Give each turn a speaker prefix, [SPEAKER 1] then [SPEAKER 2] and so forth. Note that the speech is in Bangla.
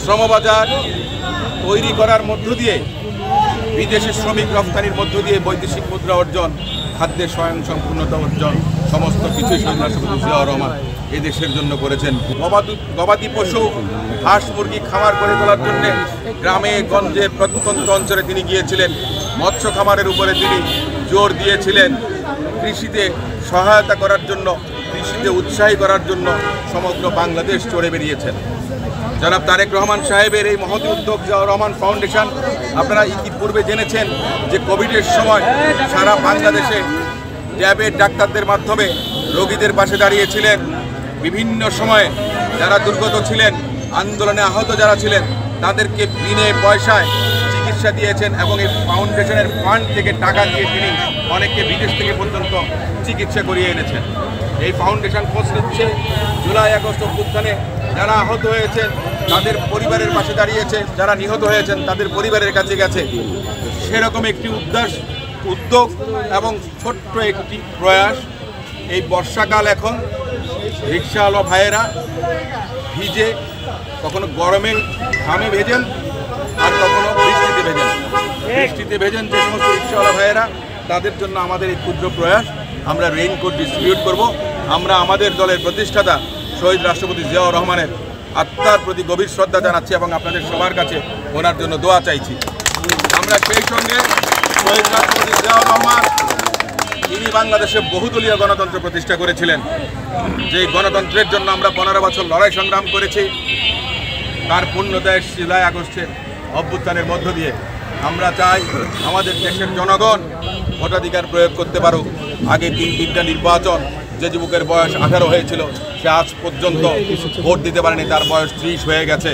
[SPEAKER 1] শ্রমবাজার তৈরি করার মধ্য দিয়ে বিদেশি শ্রমিক রপ্তানির মধ্য দিয়ে বৈদেশিক মুদ্রা অর্জন, খাদ্যের স্বয়ংসম্পূর্ণতা অর্জন, সমস্ত কিছুই শহীদ রাষ্ট্রপতি জিয়াউর রহমান এদেশের জন্য করেছেন। গবাদি পশু, হাঁস মুরগি খামার করে তোলার জন্য গ্রামে গঞ্জে প্রত্যন্ত অঞ্চলে তিনি গিয়েছিলেন। মৎস্য খামারের উপরে তিনি জোর দিয়েছিলেন। কৃষিতে সহায়তা করার জন্য, কৃষিতে উৎসাহী করার জন্য সমগ্র বাংলাদেশ চড়ে বেরিয়েছেন। জনাব তারেক রহমান সাহেবের এই মহৎ উদ্যোগ জিয়াউর রহমান ফাউন্ডেশন, আপনারা ইতিপূর্বে জেনেছেন যে কোভিডের সময় সারা বাংলাদেশে ল্যাবের ডাক্তারদের মাধ্যমে রোগীদের পাশে দাঁড়িয়েছিলেন। বিভিন্ন সময়ে যারা দুর্গত ছিলেন, আন্দোলনে আহত যারা ছিলেন, তাদেরকে বিনে পয়সায় চিকিৎসা দিয়েছেন এবং এই ফাউন্ডেশনের ফান্ড থেকে টাকা দিয়ে তিনি অনেককে বিদেশ থেকে পর্যন্ত চিকিৎসা করিয়ে এনেছেন। এই ফাউন্ডেশন খোঁজ নিচ্ছে জুলাই আগস্ট অভ্যুত্থানে যারা আহত হয়েছেন তাদের পরিবারের পাশে দাঁড়িয়েছে, যারা নিহত হয়েছেন তাদের পরিবারের কাছে গেছে। সেরকম একটি উদ্যোগ এবং ছোট্ট একটি প্রয়াস। এই বর্ষাকাল, এখন রিক্সাওয়ালা ভাইয়েরা ভিজে, কখনো গরমে ঘামে ভেজেন আর কখনো বৃষ্টিতে ভেজেন যে সমস্ত রিক্সাওয়ালা ভাইয়েরা, তাদের জন্য আমাদের এই ক্ষুদ্র প্রয়াস। আমরা রেইনকোট ডিস্ট্রিবিউট করব। আমরা আমাদের দলের প্রতিষ্ঠাতা শহীদ রাষ্ট্রপতি জিয়াউর রহমানের আত্মার প্রতি গভীর শ্রদ্ধা জানাচ্ছি এবং আপনাদের সবার কাছে ওনার জন্য দোয়া চাইছি। আমরা সেই সঙ্গে শহীদ রাষ্ট্রপতি জিয়াউর রহমান, তিনি বাংলাদেশে বহুদলীয় গণতন্ত্র প্রতিষ্ঠা করেছিলেন। যে গণতন্ত্রের জন্য আমরা 15 বছর লড়াই সংগ্রাম করেছি, তার পূর্ণতায় জুলাই আগস্টের অভ্যুত্থানের মধ্য দিয়ে আমরা চাই আমাদের দেশের জনগণ ভোটাধিকার প্রয়োগ করতে পারুক। আগে 3টা নির্বাচন, যে যুবকের বয়স 18 হয়েছিল সে আজ পর্যন্ত ভোট দিতে পারেনি, তার বয়স 30 হয়ে গেছে।